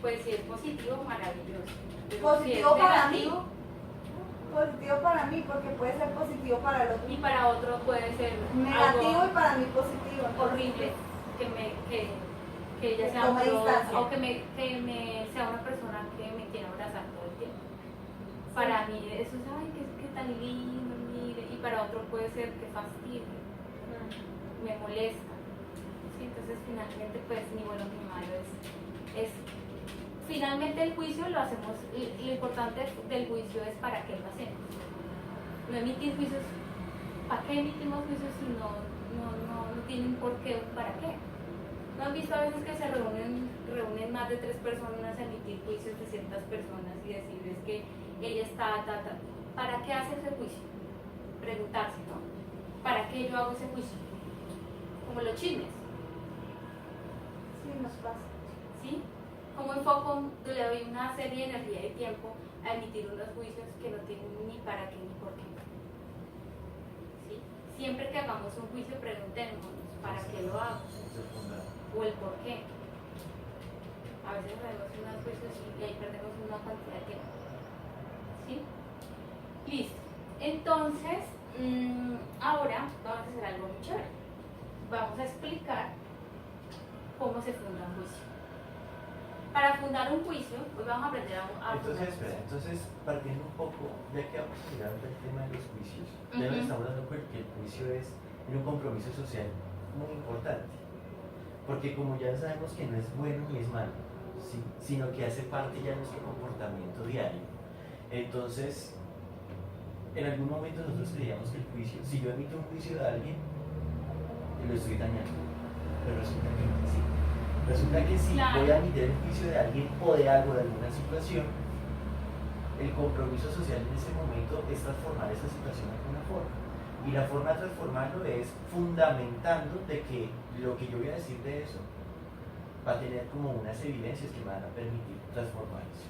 Pues si es positivo, maravilloso. Pero Positivo si es para negativo, mí. Positivo para mí, porque puede ser positivo para el otro. y para otro puede ser Negativo algo y para mí positivo. horrible, que ella sea Tome amorosa, distancia. o que me sea una persona que me quiera abrazar todo el tiempo. Para mí eso es, ay, qué tan lindo, mire, y para otro puede ser que fastidio, me molesta. ¿Sí? Entonces finalmente pues ni bueno ni malo es finalmente el juicio lo hacemos, lo importante del juicio es para qué lo hacemos. No emitir juicios, ¿para qué emitimos juicios si no tienen por qué o para qué? ¿No han visto a veces que se reúnen más de 3 personas a emitir juicios de ciertas personas y decirles que ella está, ¿para qué hace ese juicio? Preguntarse, ¿no? ¿Para qué yo hago ese juicio? Como los chismes, Sí, nos pasa. ¿sí? Como enfoco, le doy una serie de energía y tiempo a emitir unos juicios que no tienen ni para qué ni por qué. ¿Sí? Siempre que hagamos un juicio, preguntémonos, ¿para qué lo hago? O el por qué. A veces hacemos unos juicios y ahí perdemos una cantidad de tiempo. ¿Sí? Listo. Entonces, ahora vamos a hacer algo muy chévere. Vamos a explicar cómo se funda un juicio. Para fundar un juicio, pues vamos a aprender a Entonces, espera, entonces partiendo un poco, ya que vamos a mirar el tema de los juicios, ya nos estamos dando cuenta que el juicio es un compromiso social muy importante, porque como ya sabemos que no es bueno ni es malo, ¿sí? Sino que hace parte ya de nuestro comportamiento diario, entonces en algún momento nosotros creíamos que el juicio, si yo emito un juicio de alguien, lo estoy dañando, pero resulta que no es así. Resulta que si voy a emitir el juicio de alguien o de algo, de alguna situación, el compromiso social en ese momento es transformar esa situación de alguna forma. Y la forma de transformarlo es fundamentando de que lo que yo voy a decir de eso va a tener como unas evidencias que me van a permitir transformar eso.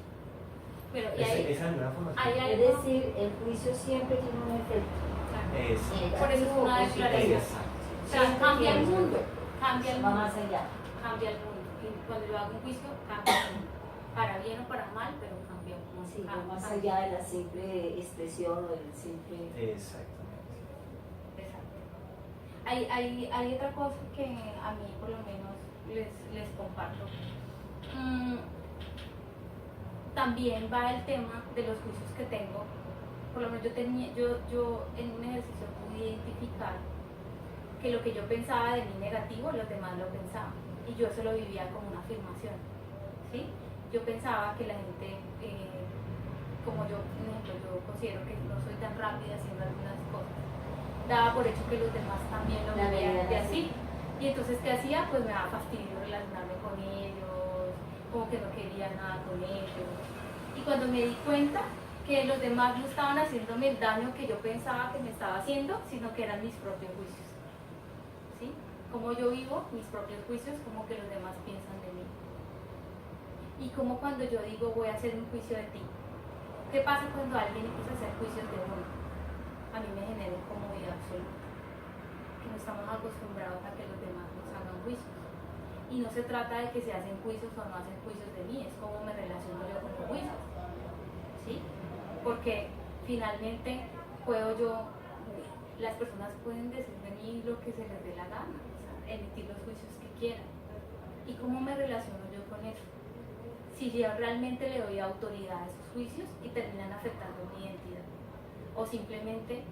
Pero, Es alguna forma. Es decir, el juicio siempre tiene un efecto. Por eso es una declaración. O sea, cambia el mundo. Cambia el Va mundo. más allá. Cambia el mundo. Y cuando yo hago un juicio, cambia el mundo. Para bien o para mal, pero cambia el mundo. Sí, va más allá de la simple expresión o del simple... Exactamente. Exacto. Hay otra cosa que a mí por lo menos les comparto. También va el tema de los juicios que tengo. Por lo menos yo en un ejercicio pude identificar que lo que yo pensaba de mí negativo, los demás lo pensaban. Y yo eso lo vivía como una afirmación. ¿Sí? Yo pensaba que la gente, como yo, por ejemplo, yo considero que no soy tan rápida haciendo algunas cosas, daba por hecho que los demás también lo veían de así. Y entonces, ¿qué hacía? Pues me daba fastidio relacionarme con ellos, como que no quería nada con ellos. Y cuando me di cuenta que los demás no estaban haciéndome el daño que yo pensaba que me estaba haciendo, sino que eran mis propios juicios. ¿Sí? Como yo vivo mis propios juicios, como que los demás piensan de mí. Y como cuando yo digo voy a hacer un juicio de ti, ¿qué pasa cuando alguien empieza a hacer juicios de uno? A mí me genera incomodidad absoluta, que no estamos acostumbrados a que los demás nos hagan juicios. Y no se trata de que se hacen juicios o no hacen juicios de mí, es como me relaciono yo con los juicios. ¿Sí? Porque finalmente las personas pueden decir de mí lo que se les dé la gana, o sea, emitir los juicios que quieran. ¿Y cómo me relaciono yo con eso? Si yo realmente le doy autoridad a esos juicios y terminan afectando mi identidad. O simplemente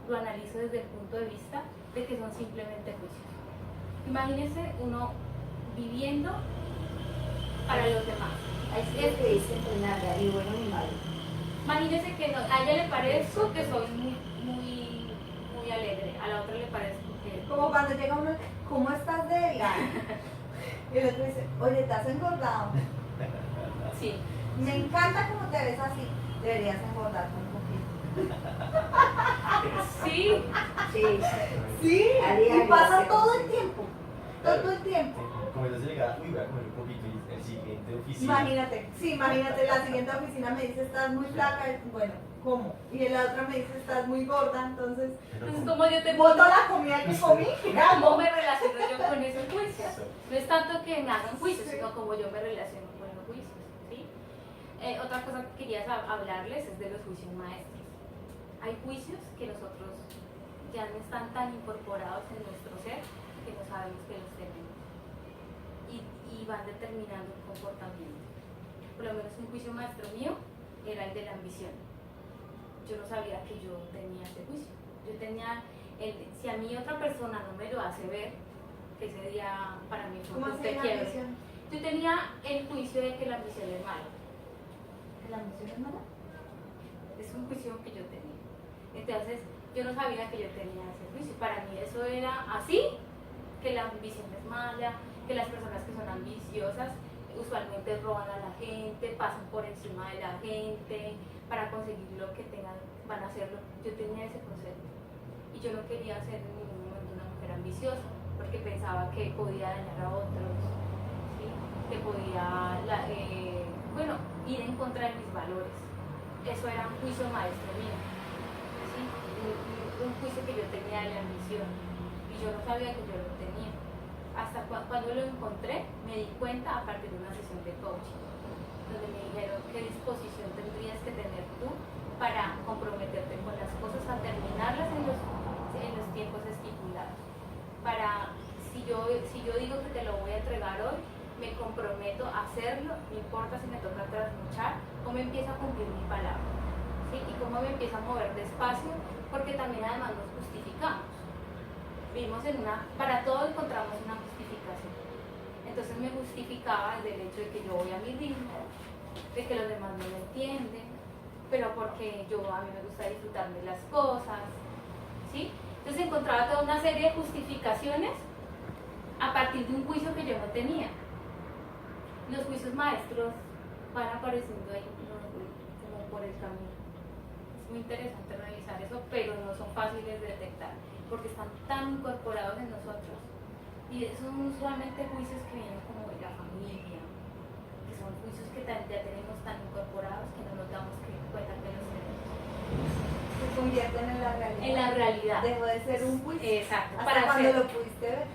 lo analizo desde el punto de vista de que son simplemente juicios. Imagínense uno viviendo para los demás. Hay gente que dice nada, ni bueno ni malo. Imagínense que a ella le parezco que soy muy alegre, a la otra le parezco que... Como cuando llega uno, ¿cómo estás de delgada? Y el otro dice, oye, ¿te has engordado? Sí. Me encanta cómo te ves así. Deberías engordar un poquito. Sí. Sí, Sí, y pasa todo el tiempo. Todo el tiempo. Como yo se llegaba, uy, voy a comer un poquito y el siguiente oficina. Imagínate, sí, imagínate, la siguiente oficina me dice, estás muy flaca. Bueno, ¿cómo? Y en la otra me dice, estás muy gorda, entonces... Entonces, como yo te ¿boto la comida que comí? ¿Cómo me relaciono yo con esos juicios? No es tanto que me hagan juicios, sino como yo me relaciono con los juicios. otra cosa que quería hablarles es de los juicios maestros. Hay juicios que nosotros ya no están tan incorporados en nuestro ser que no sabemos que los tenemos y van determinando el comportamiento. Por lo menos un juicio maestro mío era el de la ambición. Yo no sabía que yo tenía ese juicio. Yo tenía si a mí otra persona no me lo hace ver, que ese día para mí fue ¿Cómo un así punto de la quiebre. ambición? Yo tenía el juicio de que la ambición es mala. ¿La ambición es mala? Es un juicio que yo tenía. Entonces, yo no sabía que yo tenía ese juicio. Para mí eso era así, que la ambición es mala, que las personas que son ambiciosas usualmente roban a la gente, pasan por encima de la gente para conseguir lo que tengan, van a hacerlo. Yo tenía ese concepto y yo no quería ser en ningún momento una mujer ambiciosa porque pensaba que podía dañar a otros, ¿sí? Que podía ir en contra de mis valores. Eso era un juicio maestro mío, ¿sí? Un juicio que yo tenía de la ambición y yo no sabía que yo lo tenía. Hasta cuando lo encontré, me di cuenta a partir de una sesión de coaching, donde me dijeron qué disposición tendrías que tener tú para comprometerte con las cosas, a terminarlas en los tiempos estipulados. Si yo digo que te lo voy a entregar hoy, me comprometo a hacerlo, no importa si me toca trasnochar o me empiezo a cumplir mi palabra, ¿sí? Y cómo me empiezo a mover despacio, porque también además nos justificamos. Para todo encontramos una justificación. Entonces me justificaba desde el hecho de que yo voy a mi ritmo, de que los demás no me entienden, pero porque a mí me gusta disfrutar de las cosas, ¿sí? Entonces encontraba toda una serie de justificaciones a partir de un juicio que yo no tenía. Los juicios maestros van apareciendo ahí como por el camino. Es muy interesante revisar eso, pero no son fáciles de detectar porque están tan incorporados en nosotros. Y son solamente juicios que vienen como de la familia, que son juicios que ya tenemos tan incorporados que no nos damos cuenta que los tenemos. Se convierten en la realidad. En la realidad. Dejó de ser un juicio. Exacto. Hasta cuando lo pudiste ver.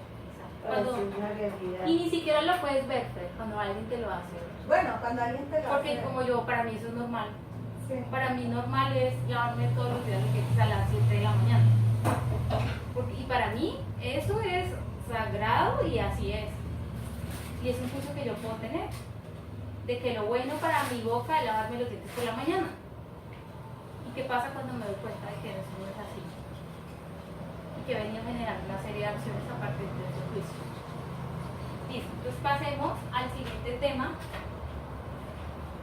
Para ser una realidad. Y ni siquiera lo puedes ver, Fred, cuando alguien te lo hace. Bueno, cuando alguien te lo Porque hace. como para mí eso es normal. Sí. Para mí normal es lavarme todos los días a las 7 de la mañana. Y para mí eso es sagrado y así es. Y es un juicio que yo puedo tener. De que lo bueno para mi boca es lavarme los dientes por la mañana. ¿Y qué pasa cuando me doy cuenta de que eso no es así? Y que venía generando una serie de acciones a partir de esos juicios. Listo, entonces pasemos al siguiente tema.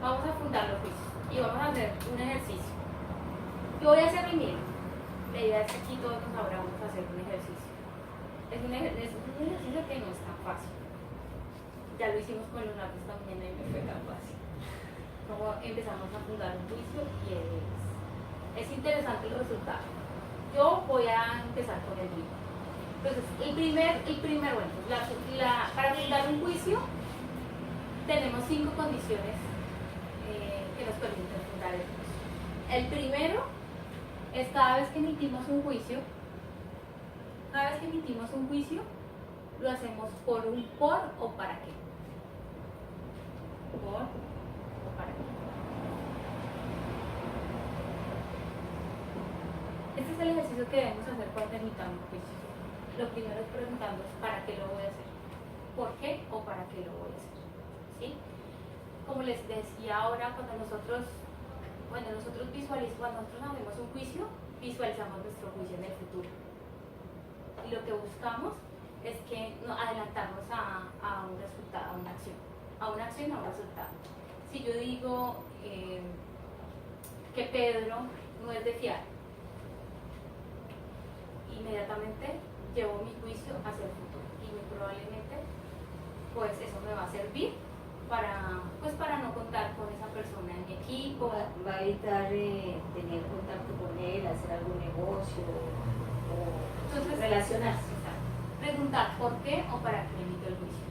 Vamos a fundar los juicios y vamos a hacer un ejercicio. Yo voy a hacer el mío. La idea es que aquí todos nos abramos a hacer un ejercicio. Es un ejercicio que no es tan fácil. Ya lo hicimos con los labios también y no fue tan fácil. Como empezamos a fundar un juicio y es interesante el resultado. Yo voy a empezar con el mío. Entonces, para fundar un juicio tenemos 5 condiciones que nos permiten fundar el juicio. El primero es cada vez que emitimos un juicio, lo hacemos por o para qué. Por o para qué. Este es el ejercicio que debemos hacer cuando emitamos un juicio. Lo primero es preguntarnos ¿para qué lo voy a hacer? ¿Por qué o para qué lo voy a hacer? ¿Sí? Como les decía ahora, cuando nosotros hacemos un juicio, visualizamos nuestro juicio en el futuro. Y lo que buscamos es que adelantarnos a un resultado, a una acción, a un resultado. Si yo digo que Pedro no es de fiar, inmediatamente llevo mi juicio hacia el futuro y muy probablemente pues eso me va a servir para no contar con esa persona en mi equipo. Va a evitar tener contacto con él, hacer algún negocio o Entonces, relacionarse. Preguntar por qué o para qué emito el juicio.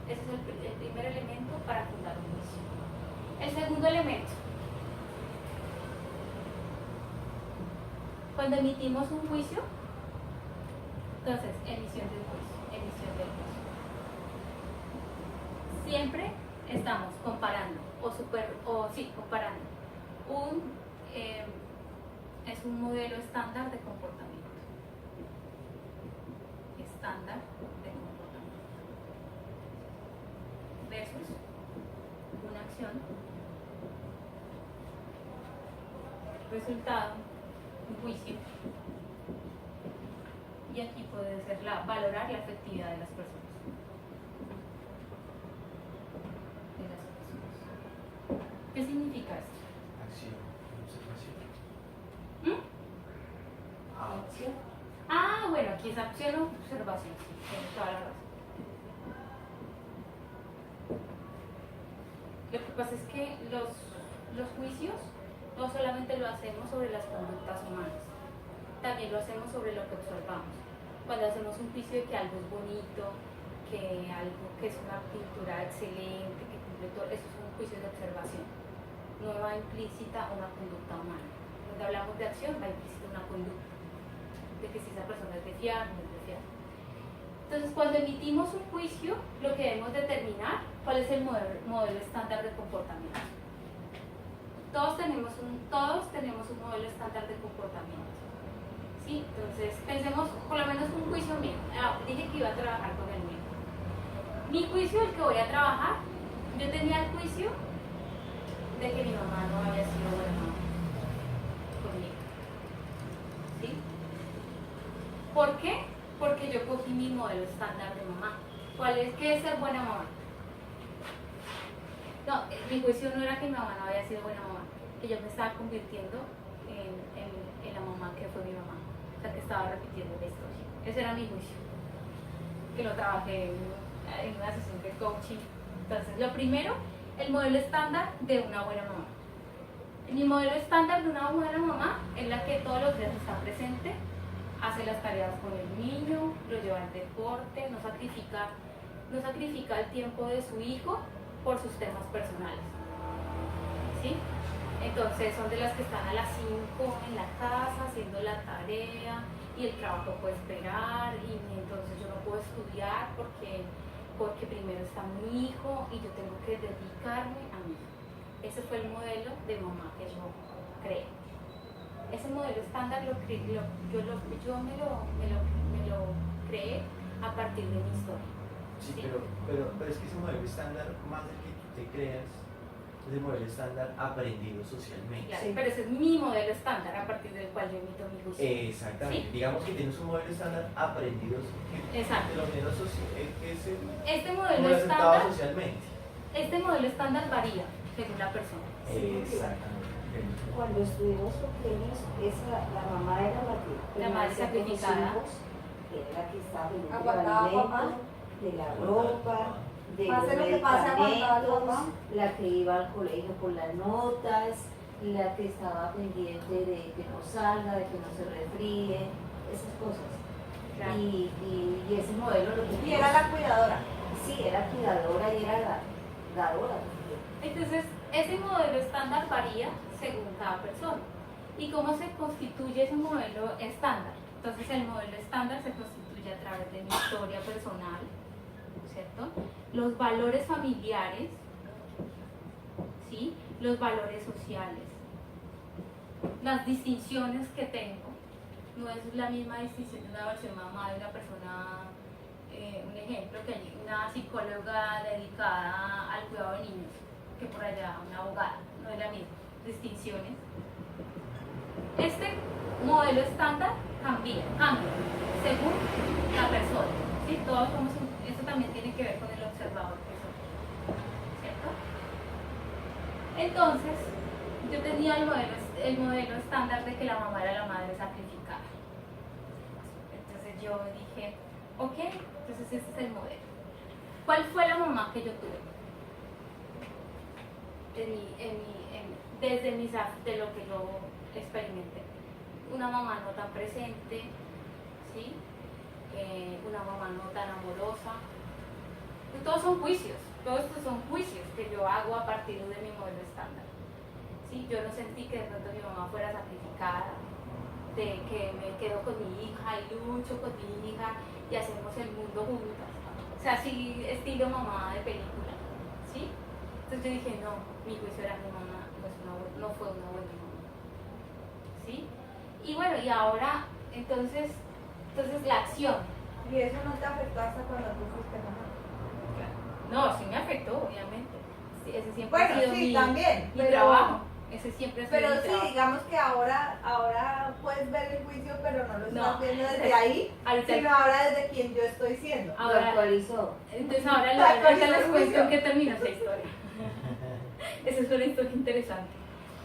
Ese es el primer elemento para fundar un juicio. El segundo elemento. Cuando emitimos un juicio, entonces, emisión del juicio. Siempre estamos comparando, comparando. Es un modelo estándar de comportamiento. Estándar de comportamiento. Versus una acción. Resultado, un juicio. Y aquí puede ser valorar la efectividad de las personas. ¿Qué significa esto? Acción, observación. Acción. Bueno, aquí es acción o observación, sí, tienes toda la razón. Lo que pasa es que los juicios no solamente lo hacemos sobre las conductas humanas, también lo hacemos sobre lo que observamos. Cuando hacemos un juicio de que algo es bonito, que algo que es una pintura excelente, que cumple todo, eso es un juicio de observación. No va implícita una conducta humana. Cuando hablamos de acción, va implícita una conducta, de que si esa persona es de fiar, no es de fiar. Entonces, cuando emitimos un juicio, lo que debemos determinar cuál es el modelo estándar de comportamiento. Todos tenemos un modelo estándar de comportamiento. ¿Sí? Entonces, pensemos por lo menos un juicio mío. Dije que iba a trabajar con el mío. Mi juicio, el que voy a trabajar, yo tenía el juicio de que mi mamá no había sido buena mamá conmigo. ¿Sí? ¿Por qué? Porque yo cogí mi modelo estándar de mamá. ¿Qué es ser buena mamá? No, mi juicio no era que mi mamá no había sido buena mamá, que yo me estaba convirtiendo en la mamá que fue mi mamá. O sea, que estaba repitiendo la historia. Ese era mi juicio, que lo trabajé en una sesión de coaching. Entonces, lo primero, el modelo estándar de una buena mamá. Mi modelo estándar de una buena mamá es la que todos los días está presente, hace las tareas con el niño, lo lleva al deporte, no sacrifica el tiempo de su hijo por sus temas personales. ¿Sí? Entonces son de las que están a las 5 en la casa haciendo la tarea y el trabajo puede esperar y entonces yo no puedo estudiar porque primero está mi hijo y yo tengo que dedicarme a mí. Ese fue el modelo de mamá que yo creé. Ese modelo estándar yo me lo creé a partir de mi historia. Sí, ¿Sí? pero es que ese modelo estándar, más del que tú te creas, es el modelo estándar aprendido socialmente. Claro, Sí. pero ese es mi modelo estándar a partir del cual yo emito mi juicio. Exactamente. Sí. Digamos que tienes un modelo estándar aprendido Exacto. de lo menos que es el Este como modelo aceptado estándar, socialmente. este modelo estándar varía según la persona. Exactamente. Cuando estuvimos pequeños, la mamá era la que La madre hacía con los sacrificada. hijos, era la que estaba pendiente del Aguantaba alimento, papá. de la ropa, de los Pase lo que pase, aguantaba el medicamentos, papá. la que iba al colegio por las notas, la que estaba pendiente de que no salga, de que no se resfríe, esas cosas. Claro. Y ese modelo lo que Y era la cuidadora. Sí, era cuidadora y era dadora. Entonces, ese modelo estándar varía según cada persona. ¿Y cómo se constituye ese modelo estándar? Entonces, el modelo estándar se constituye a través de mi historia personal, ¿cierto? Los valores familiares, ¿sí? Los valores sociales, las distinciones que tengo. No es la misma distinción de una versión mamá de una persona, un ejemplo, que hay una psicóloga dedicada al cuidado de niños, que por allá una abogada, no es la misma, distinciones. Este modelo estándar cambia según la persona, ¿sí? Todos somos eso también tiene que ver con el observador que soy, ¿cierto? Entonces, yo tenía el modelo estándar de que la mamá era la madre sacrificada. Entonces yo dije, ok, entonces ese es el modelo. ¿Cuál fue la mamá que yo tuve? De lo que yo experimenté. Una mamá no tan presente, ¿sí? Una mamá no tan amorosa. Y todos son juicios, todos estos son juicios que yo hago a partir de mi modelo estándar. ¿Sí? Yo no sentí que de pronto mi mamá fuera sacrificada, de que me quedo con mi hija y lucho con mi hija y hacemos el mundo juntas. O sea, sí, estilo mamá de película, ¿sí? Entonces yo dije, no, mi juicio era mi mamá, no fue una buena mamá. ¿Sí? Y bueno, y ahora, entonces la acción. Y eso no te afectó hasta cuando tú fuiste mamá. No, sí me afectó, obviamente. Sí, ese siempre Bueno, ha sido sí, también, mi pero- trabajo. Ese siempre ha sido Pero mi sí, trabajo. digamos que ahora puedes ver el juicio, pero no lo estás No, viendo desde ahí, ahorita- sino ahora desde quien yo estoy siendo. Lo Ahora, actualizó. entonces ahora Exacto, ahorita y les el cuento juicio. en qué terminó esa historia. Esa es una historia interesante.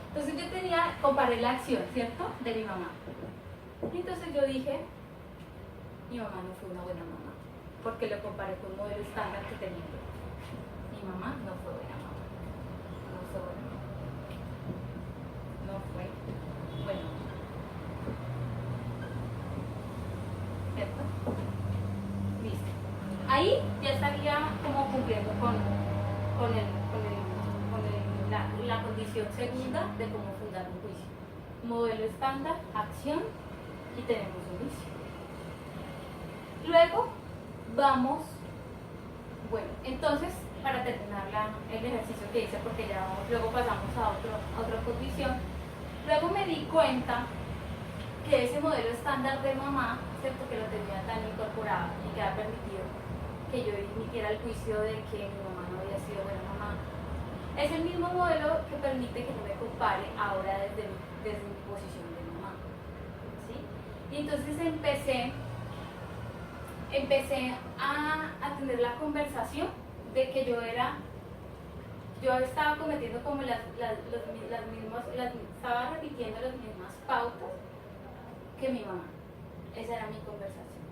Entonces yo comparé la acción, ¿cierto? De mi mamá. Y entonces yo dije, mi mamá no fue una buena mamá, porque lo comparé con un modelo estándar que tenía yo. Mi mamá no fue buena mamá. No fue buena mamá. No fue buena mamá. ¿Cierto? Listo. Ahí ya estaría como cumpliendo con la condición segunda de cómo fundar un juicio. Modelo estándar, acción y tenemos un juicio. Luego vamos, bueno, entonces para terminar el ejercicio que hice, porque ya luego pasamos a otra condición, luego me di cuenta que ese modelo estándar de mamá, ¿cierto? Que lo tenía tan incorporado y que ha permitido que yo emitiera el juicio de que mi mamá no había sido buena mamá, es el mismo modelo que permite que no me compare ahora desde mi posición de mamá, ¿sí? Y entonces empecé a tener la conversación de que yo estaba cometiendo como estaba repitiendo las mismas pautas que mi mamá. Esa era mi conversación,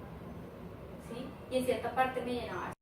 ¿sí? Y en cierta parte me llenaba.